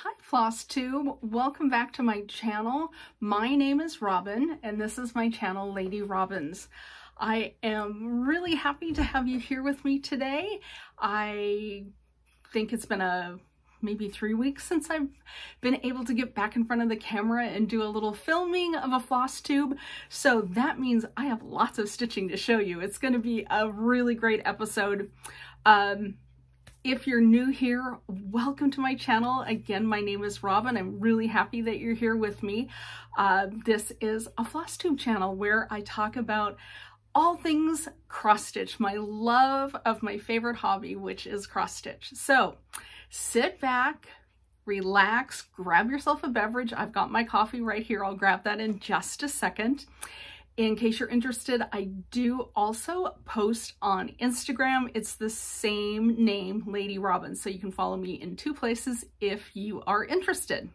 Hi FlossTube, welcome back to my channel. My name is Robin and this is my channel Lady Robins. I am really happy to have you here with me today. I think it's been maybe 3 weeks since I've been able to get back in front of the camera and do a little filming of a FlossTube. So that means I have lots of stitching to show you. It's going to be a really great episode. If you're new here, welcome to my channel. Again, my name is Robin. I'm really happy that you're here with me. This is a FlossTube channel where I talk about all things cross stitch, my love of my favorite hobby, which is cross stitch. So sit back, relax, grab yourself a beverage. I've got my coffee right here. I'll grab that in just a second. In case you're interested, I do also post on Instagram. It's the same name, Lady Robin. So you can follow me in 2 places if you are interested.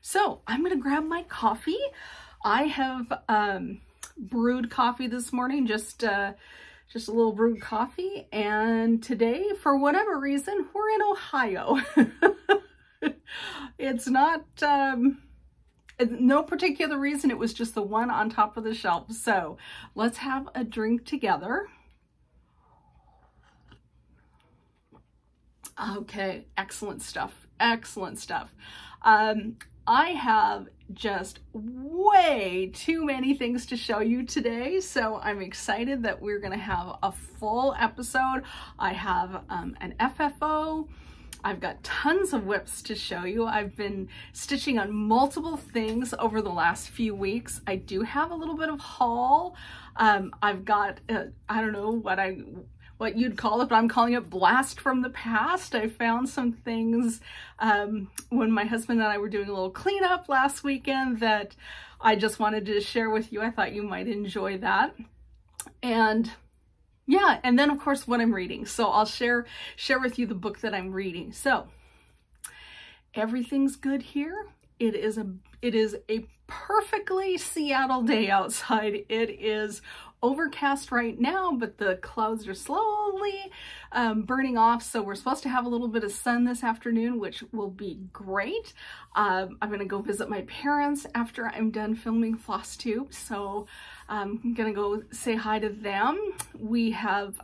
So I'm gonna grab my coffee. I have brewed coffee this morning, just a little brewed coffee. And today, for whatever reason, we're in Ohio. It's not, no particular reason, it was just the one on top of the shelf. So let's have a drink together. Okay, excellent stuff, excellent stuff. I have just way too many things to show you today, so I'm excited that we're gonna have a full episode. I have an FFO. I've got tons of whips to show you. I've been stitching on multiple things over the last few weeks. I do have a little bit of haul. I've got, I don't know what you'd call it, but I'm calling it blast from the past. I found some things when my husband and I were doing a little cleanup last weekend that I just wanted to share with you. I thought you might enjoy that. And yeah, and then of course what I'm reading. So I'll share with you the book that I'm reading. So everything's good here. It is a perfectly Seattle day outside. It is overcast right now, but the clouds are slowly burning off. So we're supposed to have a little bit of sun this afternoon, which will be great. I'm gonna go visit my parents after I'm done filming FlossTube. So I'm gonna go say hi to them. We have,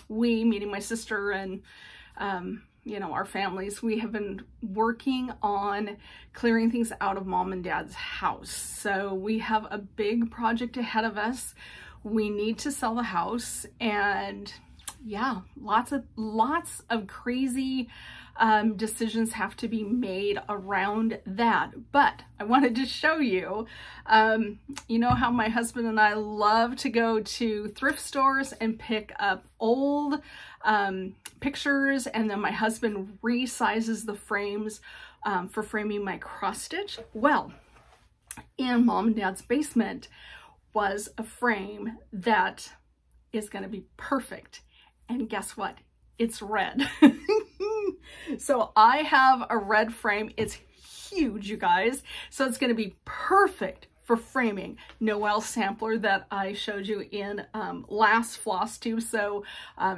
meaning my sister and you know, our families, we have been working on clearing things out of Mom and Dad's house. So we have a big project ahead of us. We need to sell the house, and yeah, lots of crazy decisions have to be made around that. But I wanted to show you, you know how my husband and I love to go to thrift stores and pick up old pictures, and then my husband resizes the frames for framing my cross stitch. Well, in Mom and Dad's basement was a frame that is going to be perfect. And guess what? It's red. So I have a red frame. It's huge, you guys. So it's going to be perfect for framing Noelle sampler that I showed you in last FlossTube. So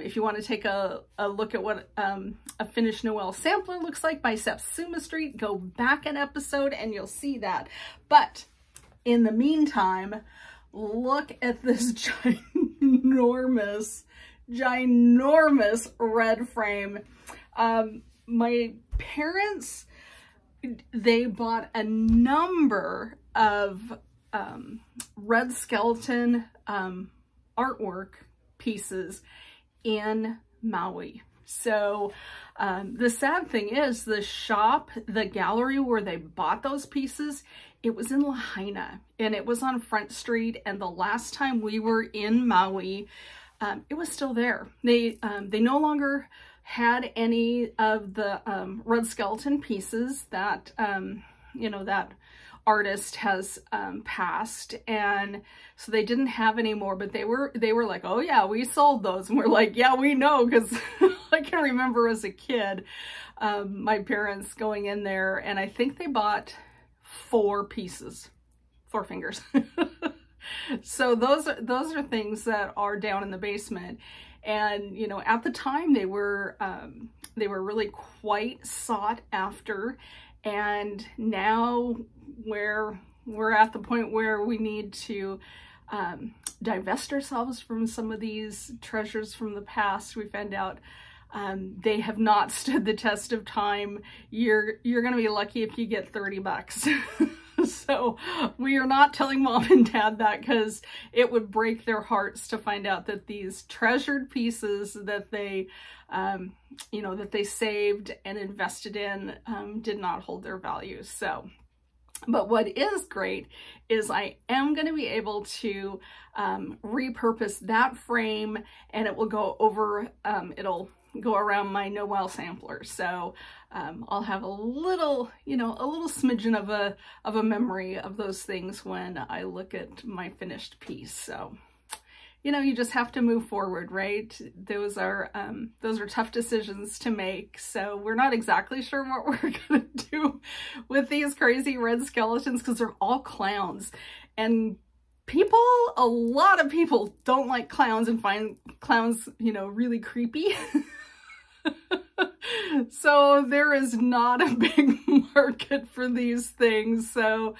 if you want to take a look at what a finished Noelle sampler looks like by Satsuma Street, go back an episode and you'll see that. But in the meantime, look at this ginormous red frame. My parents, they bought a number of red skeleton artwork pieces in Maui. So the sad thing is the gallery where they bought those pieces, it was in Lahaina and it was on Front Street. And the last time we were in Maui, it was still there. They no longer had any of the red skeleton pieces that, you know, that artist has passed, and so they didn't have any more, but they were like, oh yeah, we sold those. And we're like, yeah, we know, because I can remember as a kid my parents going in there, and I think they bought 4 pieces, 4 fingers. So those are things that are down in the basement. And you know, at the time they were really quite sought after, And now we're at the point where we need to divest ourselves from some of these treasures from the past. We found out they have not stood the test of time. You're gonna be lucky if you get 30 bucks. So we are not telling mom and dad that, because it would break their hearts to find out that these treasured pieces that they, you know, that they saved and invested in did not hold their value. So, but what is great is I am going to be able to repurpose that frame, and it will go over, it'll go around my Noel sampler. So I'll have a little, you know, a little smidgen of a memory of those things when I look at my finished piece. So, you know, you just have to move forward, right? Those are tough decisions to make. So we're not exactly sure what we're gonna do with these crazy red skeletons, because they're all clowns. And people, a lot of people don't like clowns and find clowns, you know, really creepy. So there is not a big market for these things. So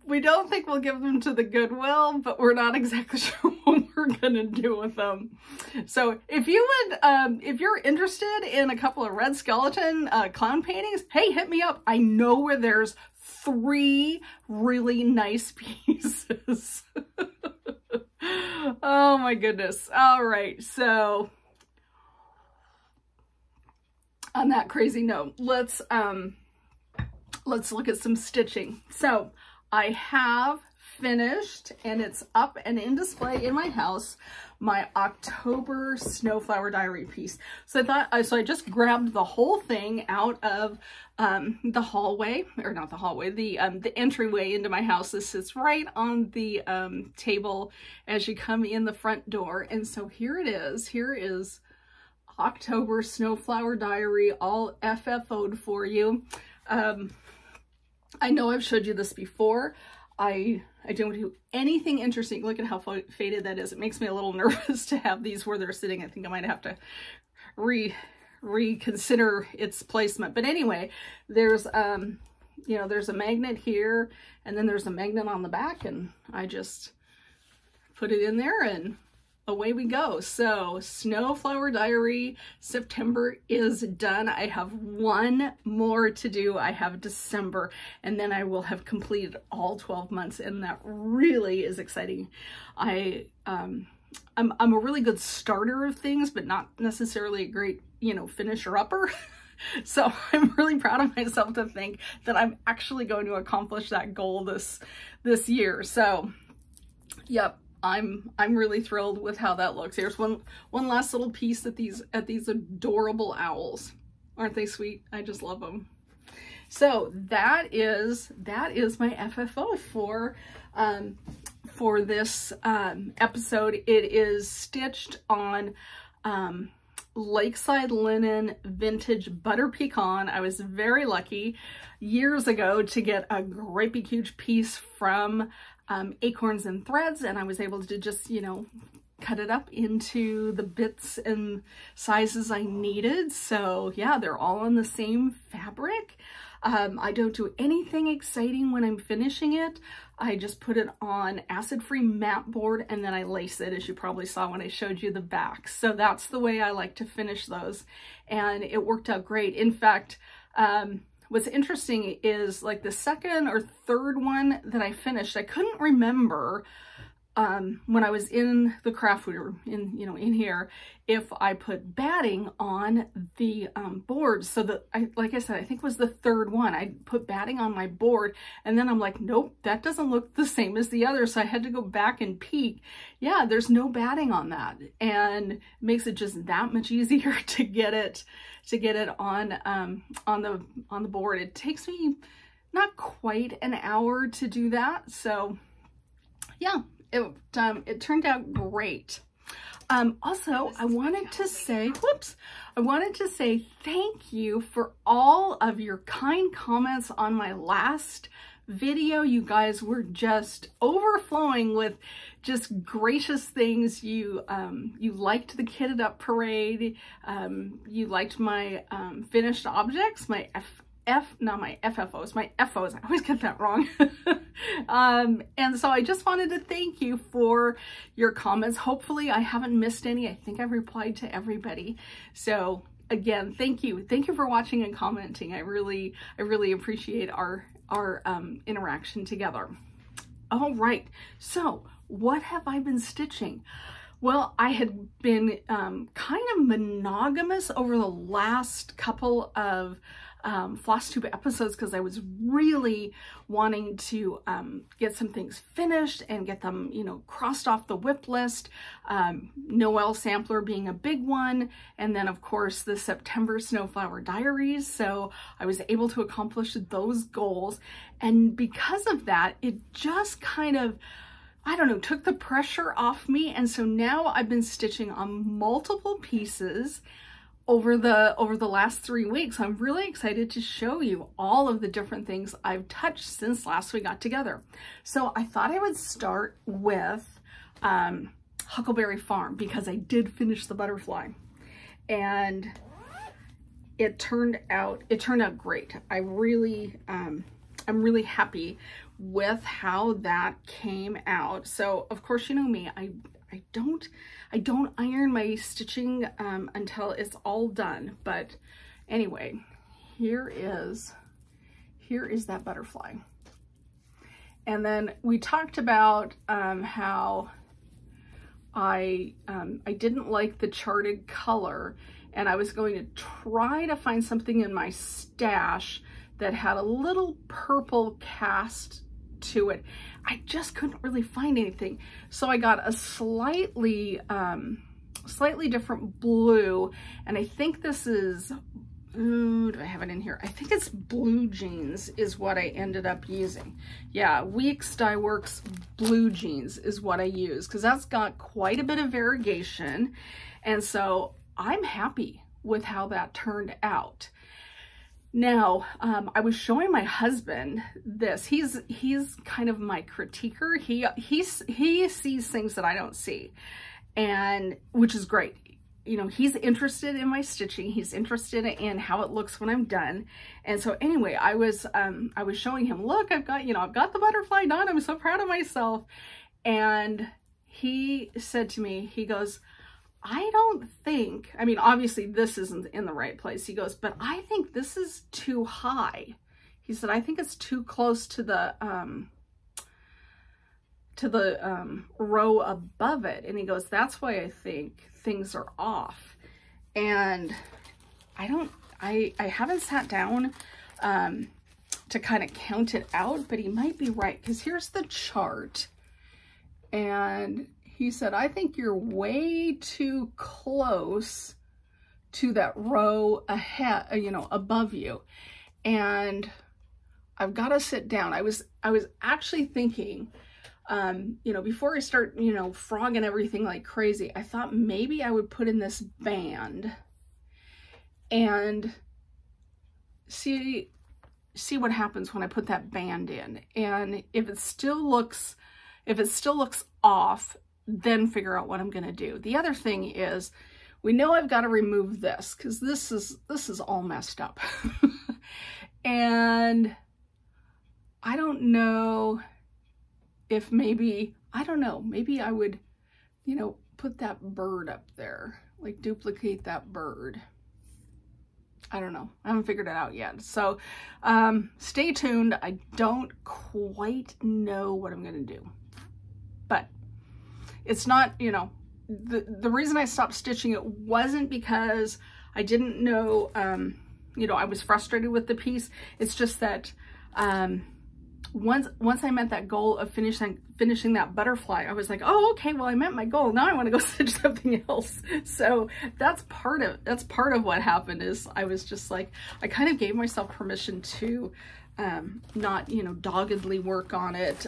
we don't think we'll give them to the Goodwill, but we're not exactly sure what we're gonna do with them. So if you would, if you're interested in a couple of red skeleton clown paintings, hey, hit me up. I know where there's 3 really nice pieces. Oh my goodness. All right, so on that crazy note, let's look at some stitching. So I have finished, and it's up and in display in my house, my October Snowflower Diary piece. So I thought, so I just grabbed the whole thing out of the hallway, or not the hallway, the entryway into my house. This sits right on the table as you come in the front door. And so here it is. Here is October Snowflower Diary, all FFO'd for you. I know I've showed you this before. I don't do anything interesting. Look at how faded that is. It makes me a little nervous to have these where they're sitting. I think I might have to reconsider its placement. But anyway, there's you know, there's a magnet here, and then there's a magnet on the back, and I just put it in there and away we go. So Snowflower Diary September is done. I have one more to do. I have December, and then I will have completed all 12 months, and that really is exciting. I'm a really good starter of things, but not necessarily a great, you know, finisher upper. So I'm really proud of myself to think that I'm actually going to accomplish that goal this year. So yep. I'm really thrilled with how that looks. Here's one last little piece at these adorable owls. Aren't they sweet? I just love them. So that is my FFO for this episode. It is stitched on Lakeside Linen Vintage Butter Pecan. I was very lucky years ago to get a great big huge piece from Acorns and Threads, and I was able to just, you know, cut it up into the bits and sizes I needed. So yeah, they're all on the same fabric. I don't do anything exciting when I'm finishing it. I just put it on acid-free mat board, and then I lace it, as you probably saw when I showed you the back. So that's the way I like to finish those, and it worked out great. In fact, what's interesting is, like, the second or third one that I finished, I couldn't remember when I was in the craft room, in here, if I put batting on the board. So that, like I said, I think it was the third one. I put batting on my board, and then I'm like, nope, that doesn't look the same as the other. So I had to go back and peek. Yeah, there's no batting on that, and it makes it just that much easier to get it on the board. It takes me not quite an hour to do that. So yeah. It turned out great. Also, I wanted to say thank you for all of your kind comments on my last video. You guys were just overflowing with just gracious things. You liked the kitted up parade. You liked my finished objects, my not my FFOs, my FOs. I always get that wrong. And so I just wanted to thank you for your comments. Hopefully I haven't missed any. I think I've replied to everybody. So again, thank you. Thank you for watching and commenting. I really appreciate our interaction together. All right. So what have I been stitching? Well, I had been kind of monogamous over the last couple of FlossTube episodes because I was really wanting to get some things finished and get them, you know, crossed off the WIP list. Noel Sampler being a big one, and then of course the September Snowflower Diaries. So I was able to accomplish those goals, and because of that, it just kind of, I don't know, took the pressure off me. And so now I've been stitching on multiple pieces over the last 3 weeks. I'm really excited to show you all of the different things I've touched since last we got together. So I thought I would start with Huckleberry Farm because I did finish the butterfly, and it turned out great. I'm really happy with how that came out. So of course, you know me, I don't iron my stitching until it's all done. But anyway, here is that butterfly. And then we talked about how I didn't like the charted color, and I was going to try to find something in my stash that had a little purple cast to it. I just couldn't really find anything. So I got a slightly different blue, and I think this is, do I have it in here? I think it's Blue Jeans is what I ended up using. Yeah, Weeks Dye Works Blue Jeans is what I use, because that's got quite a bit of variegation. And so I'm happy with how that turned out. Now, I was showing my husband this. He's kind of my critiquer. He sees things that I don't see, and which is great. You know, he's interested in my stitching. He's interested in how it looks when I'm done. And so anyway, I was showing him, look, I've got the butterfly done. I'm so proud of myself. And he said to me, he goes, I don't think, I mean, obviously this isn't in the right place. He goes, but I think this is too high. He said, I think it's too close to the row above it. And he goes, that's why I think things are off. And I haven't sat down to kind of count it out, but he might be right, because here's the chart. And he said, I think you're way too close to that row ahead, you know, above you. And I've got to sit down. I was actually thinking, you know, before I start, you know, frogging everything like crazy, I thought maybe I would put in this band and see what happens when I put that band in. And if it still looks off, then figure out what I'm going to do. The other thing is, we know I've got to remove this because this is all messed up. And I don't know if maybe I would, you know, put that bird up there, like duplicate that bird. I don't know. I haven't figured it out yet. So stay tuned. I don't quite know what I'm going to do, but it's not, you know, the reason I stopped stitching it wasn't because I didn't know, you know, I was frustrated with the piece. It's just that once I met that goal of finishing that butterfly, I was like, oh, okay, well, I met my goal. Now I want to go stitch something else. So that's part of what happened. Is I was just like, I kind of gave myself permission to not, you know, doggedly work on it.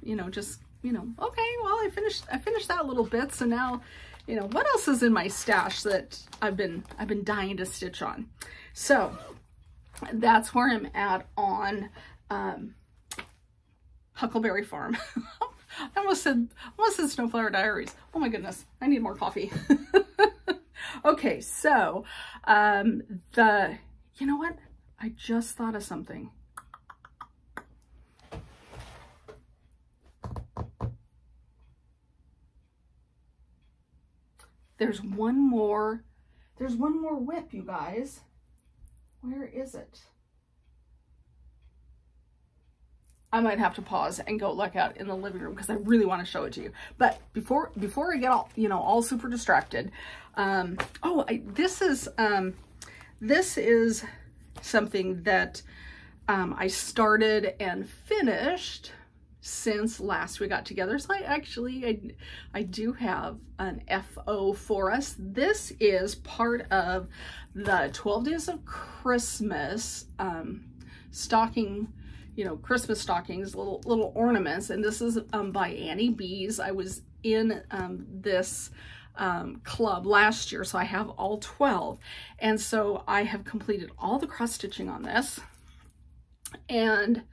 You know, just, you know, okay, well, I finished that little bit. So now, you know, what else is in my stash that I've been dying to stitch on? So that's where I'm at on Huckleberry Farm. I almost said Snowflower Diaries. Oh my goodness, I need more coffee. Okay, so you know what? I just thought of something. There's one more whip, you guys. Where is it? I might have to pause and go look out in the living room because I really want to show it to you. But before I get all, you know, all super distracted, this is something that I started and finished since last we got together. So I do have an FO for us. This is part of the 12 Days of Christmas stocking, you know, Christmas stockings, little ornaments. And this is by Annie Bees. I was in this club last year, so I have all 12. And so I have completed all the cross stitching on this. And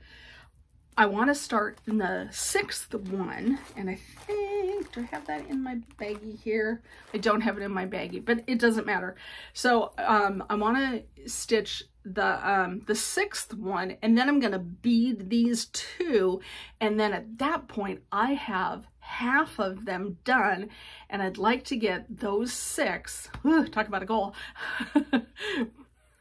I want to start in the 6th one, and I think, do I have that in my baggie here? I don't have it in my baggie, but it doesn't matter. So I want to stitch the 6th one, and then I'm going to bead these 2, and then at that point I have half of them done, and I'd like to get those 6, talk about a goal,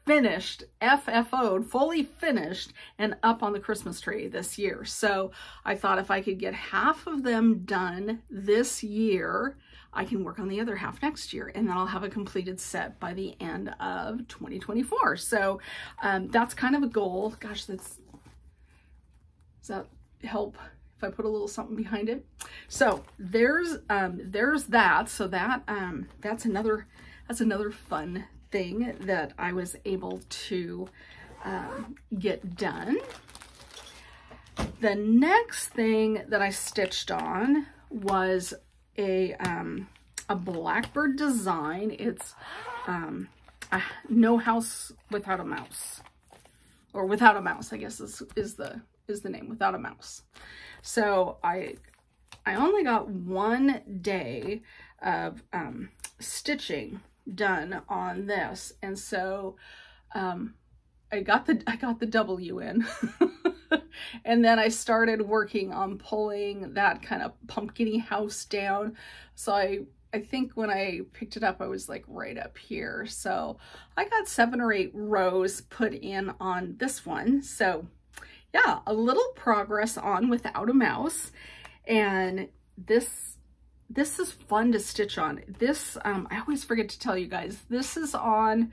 finished, FFO'd, fully finished, and up on the Christmas tree this year. So I thought if I could get half of them done this year, I can work on the other half next year, and then I'll have a completed set by the end of 2024. So that's kind of a goal. Gosh, does that help if I put a little something behind it? So there's that. So that's another fun thing that I was able to get done. The next thing that I stitched on was a Blackbird design. It's No House Without a Mouse, or Without a Mouse, I guess is the name, Without a Mouse. So I only got 1 day of stitching done on this, and so I got the W in. And then I started working on pulling that kind of pumpkin-y house down. So I think when I picked it up, I was like right up here. So I got 7 or 8 rows put in on this one. So yeah, a little progress on Without a Mouse. And this is fun to stitch on. This, I always forget to tell you guys, this is on,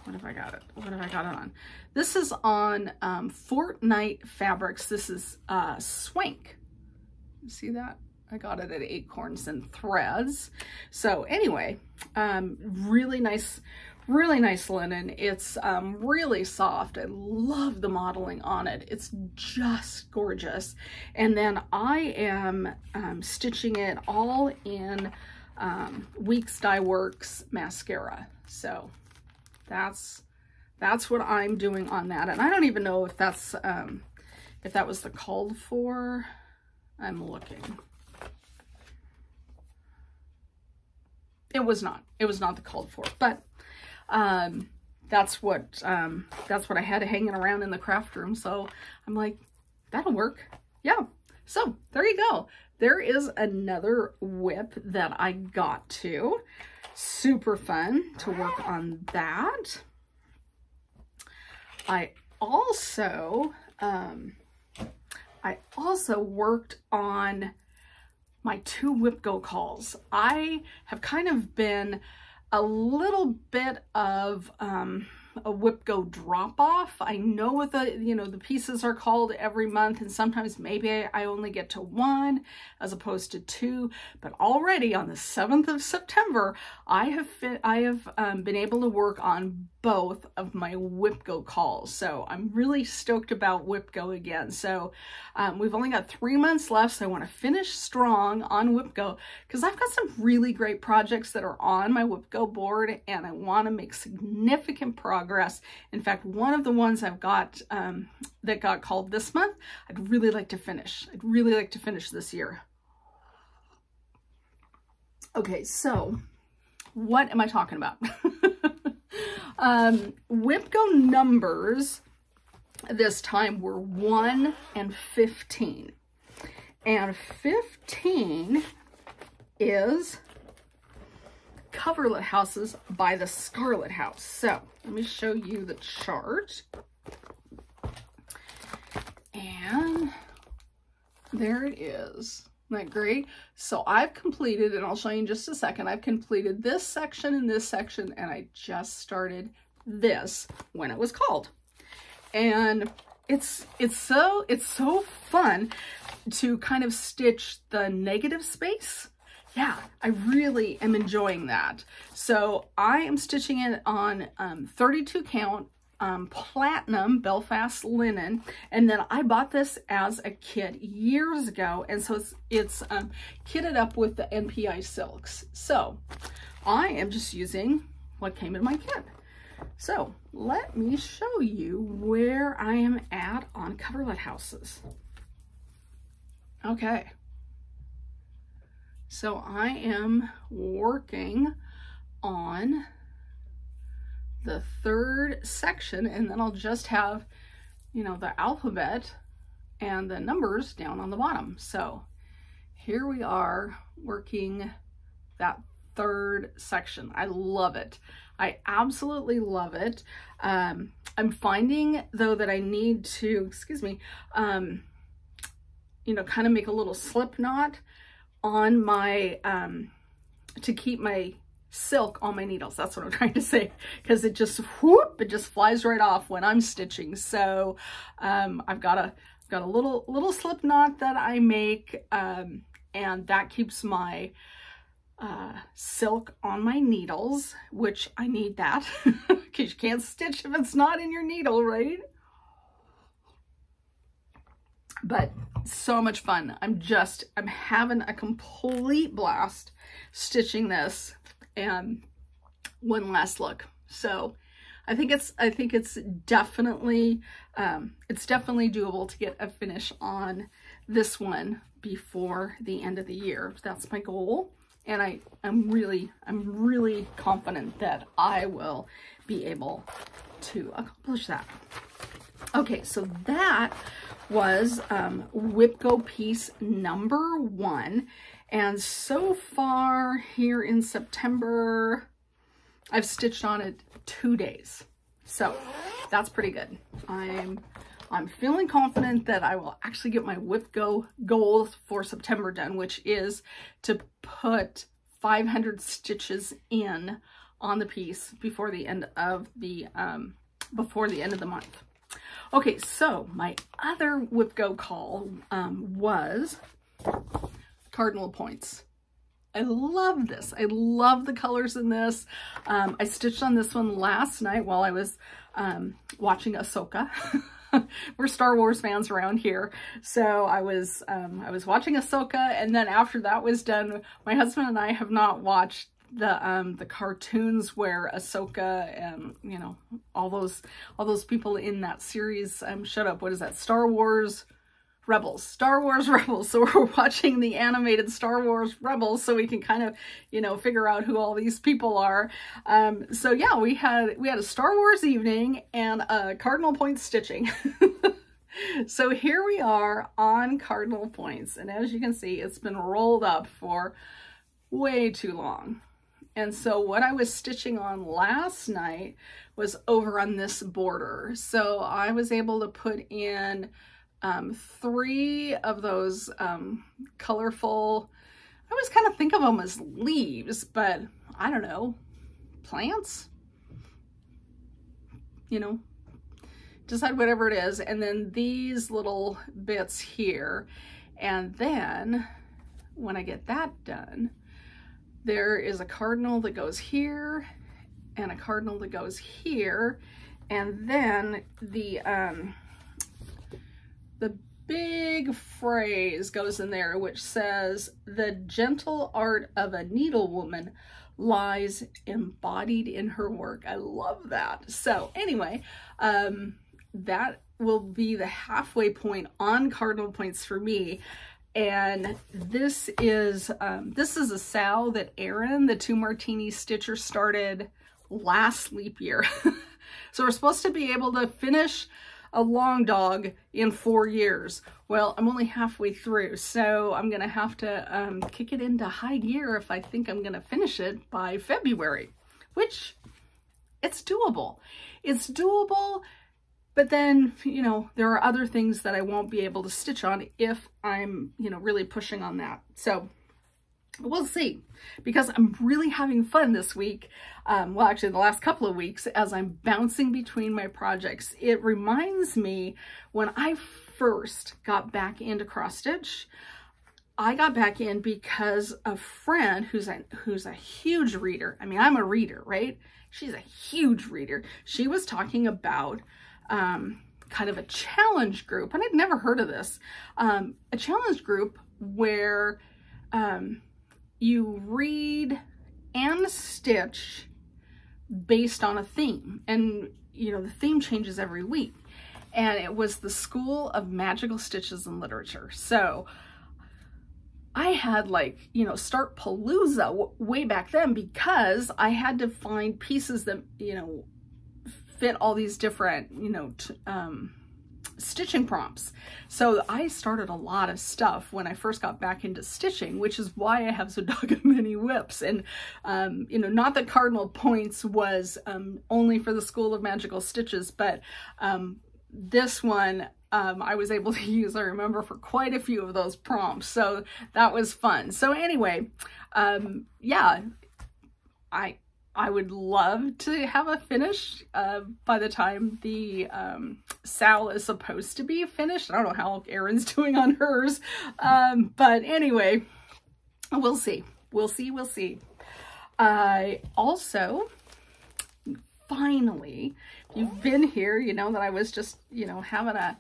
what have I got it on? This is on Fortnite Fabrics. This is Swank. You see that? I got it at Acorns and Threads. So anyway, really nice linen. It's really soft. I love the modeling on it. It's just gorgeous. And then I am stitching it all in Weeks Dye Works mascara. So that's what I'm doing on that. And I don't even know if that's if that was the called for. I'm looking. It was not the called for, but that's what I had hanging around in the craft room. So I'm like, that'll work. Yeah. So there you go. There is another whip that I got to. Super fun to work on that. I also worked on my 2 whip go calls. I have kind of been a little bit of a whip go drop off. I know what the pieces are called every month, and sometimes maybe I only get to 1 as opposed to 2, but already on the 7th of September, I have been able to work on both of my whip go calls. So I'm really stoked about whip go again. So we've only got 3 months left, so I want to finish strong on whip go because I've got some really great projects that are on my whip go board, and I want to make significant progress. In fact, one of the ones I've got that got called this month, I'd really like to finish. I'd really like to finish this year. Okay, so what am I talking about? WIPGO numbers this time were 1 and 15. And 15 is Coverlet Houses by the Scarlet House. So let me show you the chart. And there it is. Isn't that great? So I've completed, and I'll show you in just a second, I've completed this section and this section, and I just started this when it was called. And it's so fun to kind of stitch the negative space. Yeah, I really am enjoying that. So I am stitching it on 32 count platinum Belfast linen, and then I bought this as a kit years ago, and so it's kitted up with the NPI silks. So I am just using what came in my kit. So let me show you where I am at on Coverlet Houses. Okay, so I am working on the third section, and then I'll just have, you know, the alphabet and the numbers down on the bottom. So here we are working that third section. I love it. I absolutely love it. I'm finding though that I need to, excuse me, you know, kind of make a little slip knot on my, to keep my silk on my needles. That's what I'm trying to say, because it just whoop, it just flies right off when I'm stitching. So I've got a little slip knot that I make, and that keeps my silk on my needles, which I need that because you can't stitch if it's not in your needle, right? But so much fun. I'm having a complete blast stitching this. And one last look. So I think it's definitely doable to get a finish on this one before the end of the year. That's my goal, and I'm really confident that I will be able to accomplish that. Okay, so that was WIPGO piece number 1. And so far here in September, I've stitched on it 2 days. So that's pretty good. I'm feeling confident that I will actually get my WIPGO goal for September done, which is to put 500 stitches in on the piece before the end of the month. Okay, so my other WIPGO call was Cardinal Points. I love this. I love the colors in this. I stitched on this one last night while I was watching Ahsoka. We're Star Wars fans around here, so I was watching Ahsoka, and then after that was done, my husband and I have not watched the cartoons where Ahsoka and, you know, all those people in that series showed up. What is that? Star Wars Rebels. So we're watching the animated Star Wars Rebels so we can kind of, you know, figure out who all these people are. So yeah, we had a Star Wars evening and a Cardinal Points stitching. So here we are on Cardinal Points, and as you can see, it's been rolled up for way too long. And so what I was stitching on last night was over on this border. So I was able to put in 3 of those colorful, I always kind of think of them as leaves, but I don't know, plants, you know, decide whatever it is. And then these little bits here. And then when I get that done, there is a cardinal that goes here and a cardinal that goes here. And then the big phrase goes in there, which says, "The gentle art of a needlewoman lies embodied in her work." I love that. So anyway, that will be the halfway point on Cardinal Points for me. And this is a sow that Erin, the 2 Martini Stitcher, started last leap year. So we're supposed to be able to finish a long dog in 4 years. Well, I'm only halfway through, so I'm gonna have to kick it into high gear if I think I'm gonna finish it by February, which it's doable. It's doable, but then, you know, there are other things that I won't be able to stitch on if I'm, you know, really pushing on that. So we'll see, because I'm really having fun this week. Well, actually the last couple of weeks, as I'm bouncing between my projects. It reminds me when I first got back into cross stitch, I got back in because a friend who's a huge reader. I mean, I'm a reader, right? She's a huge reader. She was talking about kind of a challenge group, and I'd never heard of this. A challenge group where you read and stitch based on a theme, and you know, the theme changes every week, and it was the School of Magical Stitches and Literature. So I had, like, you know, start palooza way back then, because I had to find pieces that, you know, fit all these different, you know, stitching prompts. So I started a lot of stuff when I first got back into stitching, which is why I have so doggone many whips. And, you know, not that Cardinal Points was only for the School of Magical Stitches, but this one I was able to use, I remember, for quite a few of those prompts. So that was fun. So anyway, yeah, I would love to have a finish by the time the Sal is supposed to be finished. I don't know how Erin's doing on hers, but anyway, we'll see. We'll see. We'll see. I also, finally, if you've been here, you know that I was just, you know, having a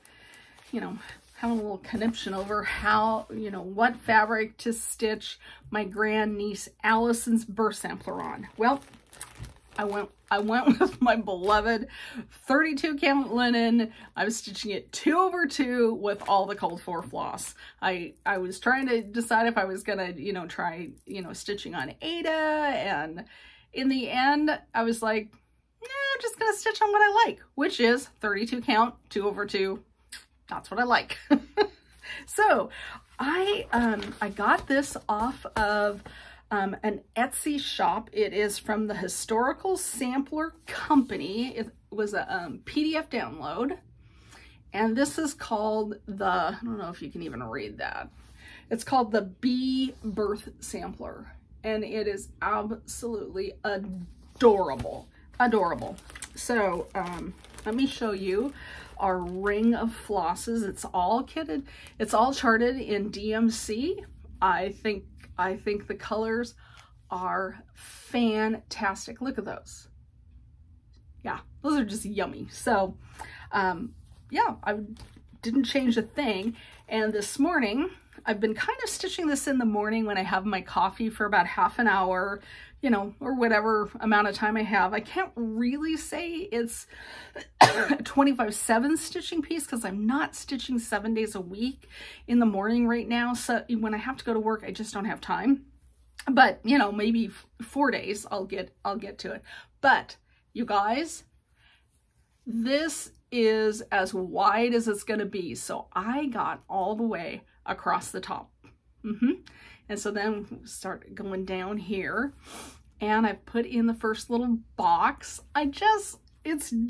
little conniption over how, you know, what fabric to stitch my grandniece Allison's burst sampler on. Well, I went with my beloved 32 count linen. I was stitching it 2/2 with all the cold 4 floss. I was trying to decide if I was gonna, you know, try, you know, stitching on Ada, and in the end I was like, I'm just gonna stitch on what I like, which is 32 count 2/2. That's what I like. So I got this off of an Etsy shop. It is from the Historical Sampler Company. It was a PDF download, and this is called the, I don't know if you can even read that. It's called the Bee Birth Sampler, and it is absolutely adorable. Adorable. So let me show you our ring of flosses. It's all kitted. It's all charted in DMC. I think the colors are fantastic. Look at those. Yeah, those are just yummy. So yeah, I didn't change a thing. And this morning, I've been kind of stitching this in the morning when I have my coffee for about half an hour, you know, or whatever amount of time I have. I can't really say it's a 24/7 stitching piece, because I'm not stitching 7 days a week in the morning right now. So when I have to go to work, I just don't have time. But, you know, maybe 4 days I'll get to it. But you guys, this is as wide as it's going to be. So I got all the way across the top. And so then start going down here, and I've put in the first little box. It's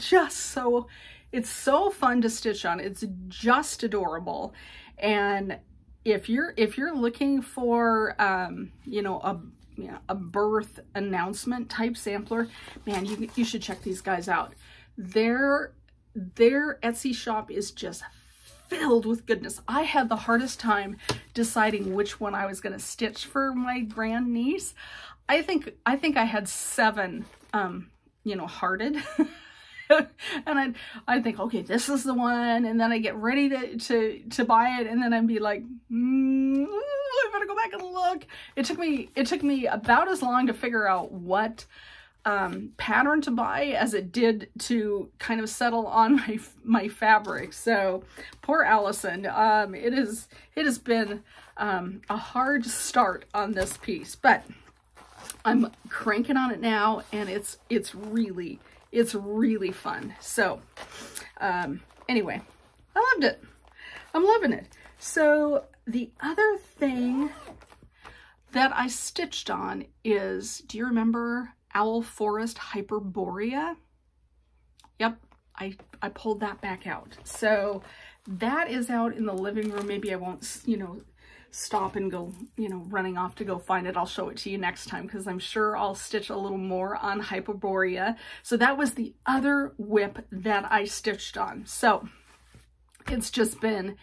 so fun to stitch on. It's just adorable. And if you're looking for, you know, a birth announcement type sampler, man, you should check these guys out. Their Etsy shop is just filled with goodness. I had the hardest time deciding which one I was going to stitch for my grandniece. I think I had 7, you know, hearted. And I think, okay, this is the one. And then I get ready to buy it. And then I'd be like, I better go back and look. It took me about as long to figure out what pattern to buy as it did to kind of settle on my fabric. So poor Allison, it has been a hard start on this piece, but I'm cranking on it now, and it's really fun. So anyway, I loved it. I'm loving it. So the other thing that I stitched on is, do you remember Owl Forest Hyperborea? Yep, I pulled that back out. So that is out in the living room. Maybe I won't, you know, stop and go, you know, running off to go find it. I'll show it to you next time, because I'm sure I'll stitch a little more on Hyperborea. So that was the other whip that I stitched on. So it's just been,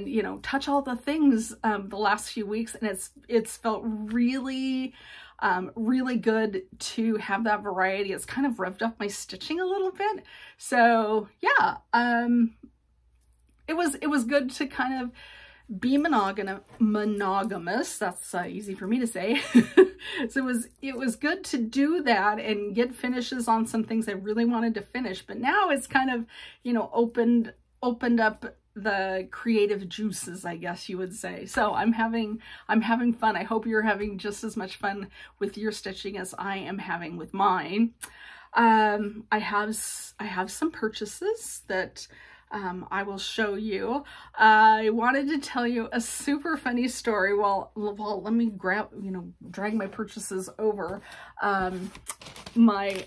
you know, touch all the things the last few weeks, and it's felt really really good to have that variety. It's kind of revved up my stitching a little bit. So yeah, it was good to kind of be monogamous. That's easy for me to say. So it was good to do that and get finishes on some things I really wanted to finish. But now it's kind of, you know, opened up the creative juices, I guess you would say. So I'm having fun. I hope you're having just as much fun with your stitching as I am having with mine. I have some purchases that I will show you. I wanted to tell you a super funny story. Well, let me drag my purchases over. My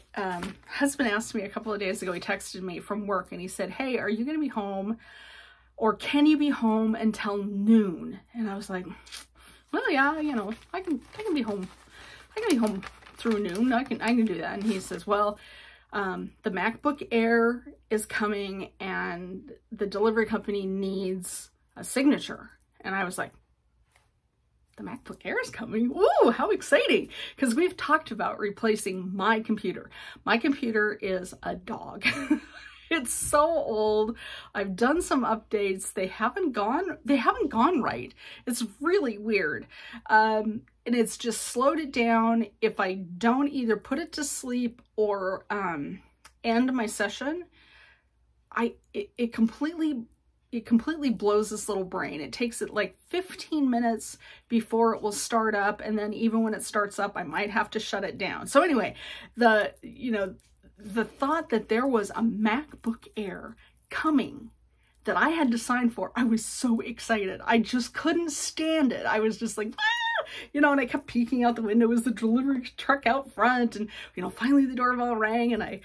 husband asked me a couple of days ago, he texted me from work and he said, hey, are you going to be home, or can you be home until noon? And I was like, well, yeah, you know, I can be home. I can be home through noon. I can do that. And he says, well, the MacBook Air is coming and the delivery company needs a signature. And I was like, the MacBook Air is coming? Ooh, how exciting. Because we've talked about replacing my computer. My computer is a dog. It's so old. I've done some updates. They haven't gone right. It's really weird. And it's just slowed it down. If I don't either put it to sleep or end my session, it completely blows this little brain. It takes it like 15 minutes before it will start up, and then even when it starts up, I might have to shut it down. So anyway, the thought that there was a MacBook Air coming that I had to sign for, I was so excited. I just couldn't stand it. I was just like, ah! You know, and I kept peeking out the window as the delivery truck out front, and, you know, finally the doorbell rang, and I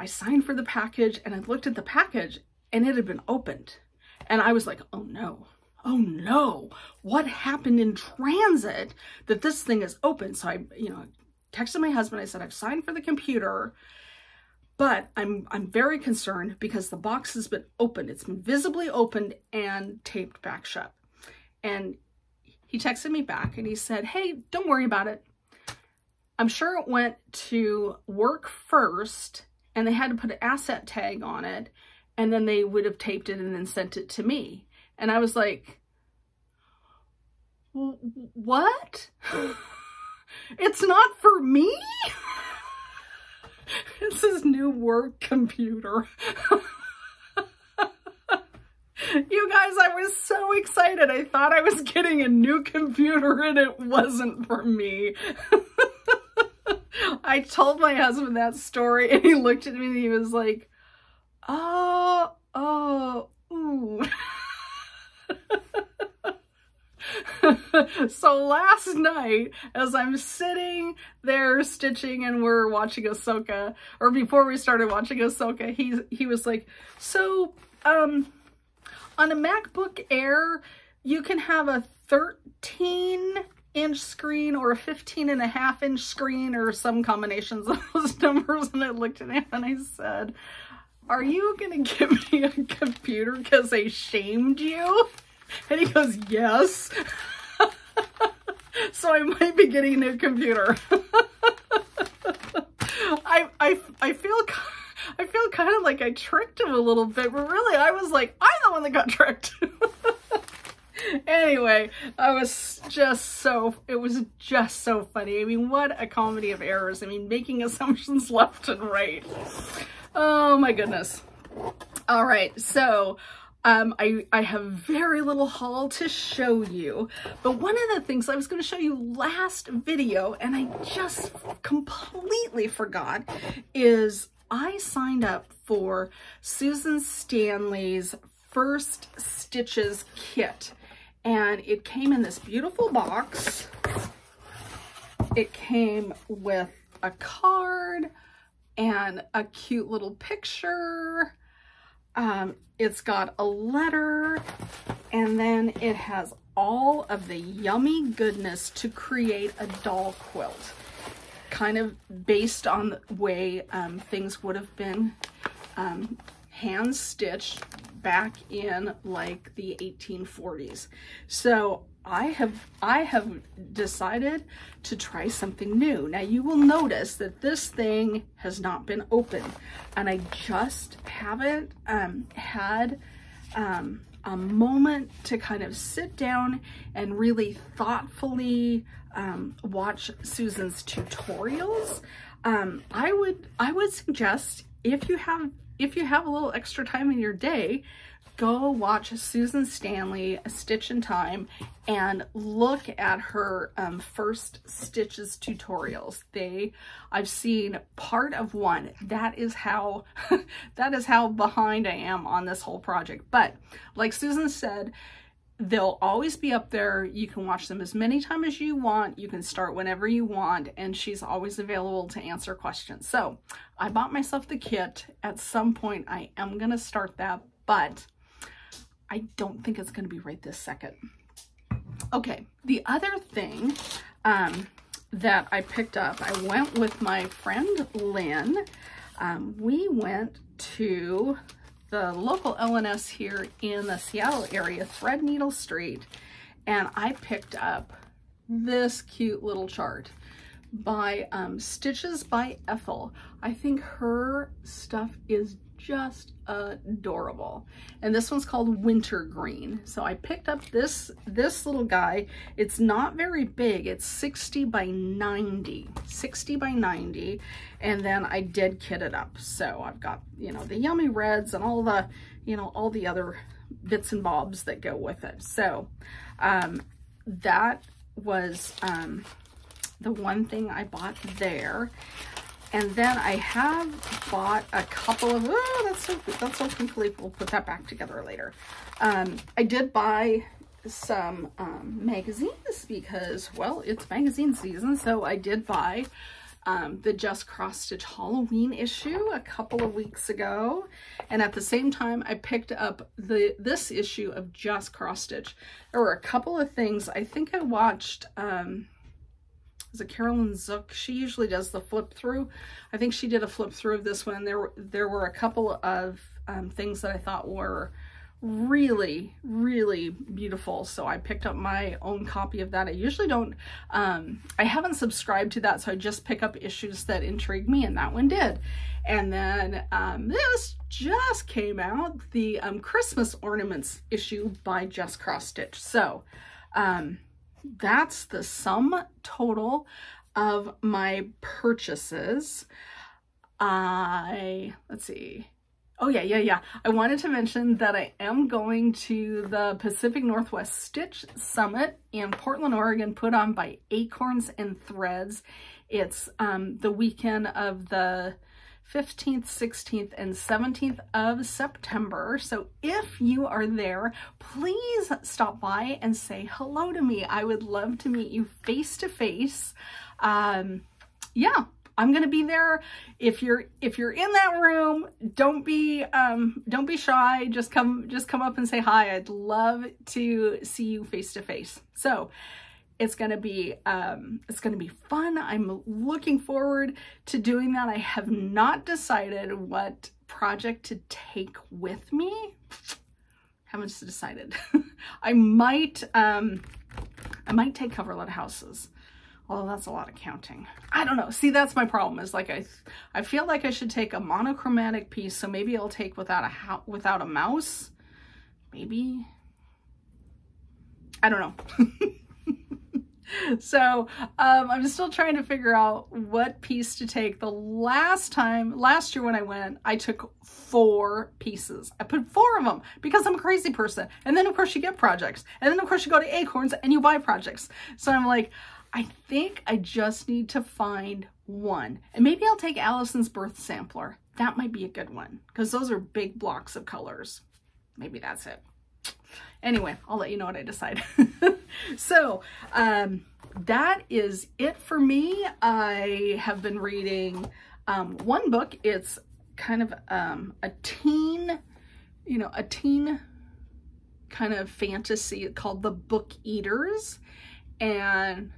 signed for the package, and I looked at the package and it had been opened. And I was like, oh no, what happened in transit that this thing is open? So I, you know, texted my husband. I said, I've signed for the computer, but I'm very concerned because the box has been opened. It's been visibly opened and taped back shut. And he texted me back and he said, hey, don't worry about it. I'm sure it went to work first and they had to put an asset tag on it, and then they would have taped it and then sent it to me. And I was like, what? It's not for me? It's his new work computer. You guys, I was so excited. I thought I was getting a new computer and it wasn't for me. I told my husband that story and he looked at me and he was like, ooh. So last night, as I'm sitting there stitching and we're watching Ahsoka, or before we started watching Ahsoka, he was like, so, on a MacBook Air, you can have a 13-inch screen or a 15.5-inch screen or some combinations of those numbers. And I looked at him and I said, are you going to give me a computer because I shamed you? And he goes, yes. So I might be getting a new computer. I feel kind of like I tricked him a little bit, but really I was like, I'm the one that got tricked. Anyway, it was just so funny. I mean, what a comedy of errors. I mean, making assumptions left and right. Oh my goodness. All right, so I have very little haul to show you, but one of the things I was going to show you last video, and I just completely forgot, is I signed up for Susan Stanley's First Stitches kit, and it came in this beautiful box. It came with a card and a cute little picture. It's got a letter, and then it has all of the yummy goodness to create a doll quilt, kind of based on the way things would have been hand stitched back in like the 1840s. So I have decided to try something new. Now you will notice that this thing has not been opened, and I just haven't had a moment to kind of sit down and really thoughtfully watch Susan's tutorials. I would suggest, if you have a little extra time in your day, go watch Susan Stanley, A Stitch in Time, and look at her First Stitches tutorials. I've seen part of one. That is how behind I am on this whole project. But like Susan said, they'll always be up there. You can watch them as many times as you want. You can start whenever you want, and she's always available to answer questions. So I bought myself the kit. At some point I am gonna start that, but I don't think it's going to be right this second. Okay, the other thing that I picked up, I went with my friend Lynn. We went to the local L&S here in the Seattle area, Threadneedle Street, and I picked up this cute little chart by Stitches by Ethel. I think her stuff is just adorable, and this one's called Winter Green. So I picked up this little guy. It's not very big. It's 60 by 90, and then I did kit it up. So I've got, you know, the yummy reds and all the, you know, all the other bits and bobs that go with it. So that was the one thing I bought there. And then I have bought a couple of, oh, that's so complete. We'll put that back together later. I did buy some magazines because, well, it's magazine season. So I did buy the Just Cross Stitch Halloween issue a couple of weeks ago. And at the same time, I picked up this issue of Just Cross Stitch. There were a couple of things. I think I watched, is it Carolyn Zook? She usually does the flip through. I think she did a flip through of this one. There were a couple of things that I thought were really, really beautiful. So I picked up my own copy of that. I usually don't, I haven't subscribed to that, so I just pick up issues that intrigue me, and that one did. And then this just came out, the Christmas Ornaments issue by Just Cross Stitch. So that's the sum total of my purchases. Let's see. Oh yeah. I wanted to mention that I am going to the Pacific Northwest Stitch Summit in Portland, Oregon, put on by Acorns and Threads. It's the weekend of the 15th, 16th, and 17th of September. So if you are there, please stop by and say hello to me. I would love to meet you face to face. Yeah, I'm gonna be there. If you're in that room, don't be shy. Just come up and say hi. I'd love to see you face to face. So it's gonna be fun. I'm looking forward to doing that. I have not decided what project to take with me. Haven't decided. I might take coverlet houses. Although that's a lot of counting. I don't know. See, that's my problem, is like I feel like I should take a monochromatic piece, so maybe I'll take without a mouse. Maybe. I don't know. So I'm still trying to figure out what piece to take. The last year when I went, I took 4 pieces. I put 4 of them because I'm a crazy person. And then of course you get projects. And then of course you go to Acorns and you buy projects. So I'm like, I think I just need to find 1. And maybe I'll take Allison's Birth Sampler. That might be a good one because those are big blocks of colors. Maybe that's it. Anyway, I'll let you know what I decide. So that is it for me. I have been reading one book. It's kind of a teen kind of fantasy called The Book Eaters. And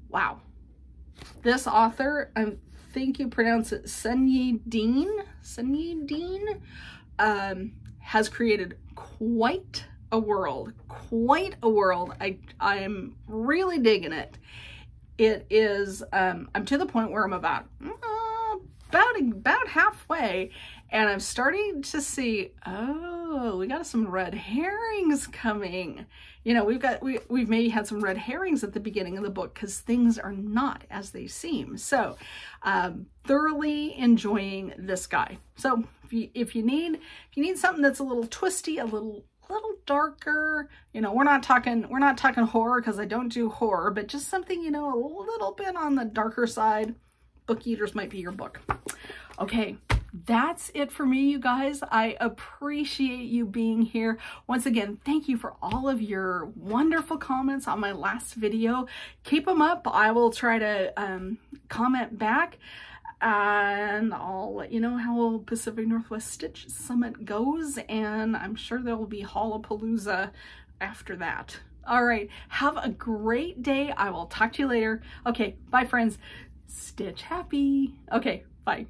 wow, this author, I think you pronounce it Sunyi Dean, has created quite a world. I'm really digging it. It is, I'm to the point where I'm about halfway, and I'm starting to see, oh, we got some red herrings coming. You know, we've maybe had some red herrings at the beginning of the book because things are not as they seem. So, thoroughly enjoying this guy. So if you need something that's a little twisty, a little darker, you know, we're not talking horror because I don't do horror, but just something, you know, a little bit on the darker side, Book Eaters might be your book. Okay, that's it for me, you guys. I appreciate you being here. Once again, thank you for all of your wonderful comments on my last video. Keep them up. I will try to comment back, and I'll let you know how Pacific Northwest Stitch Summit goes, and I'm sure there will be Hallapalooza after that. All right, have a great day. I will talk to you later. Okay, bye friends. Stitch happy. Okay, bye.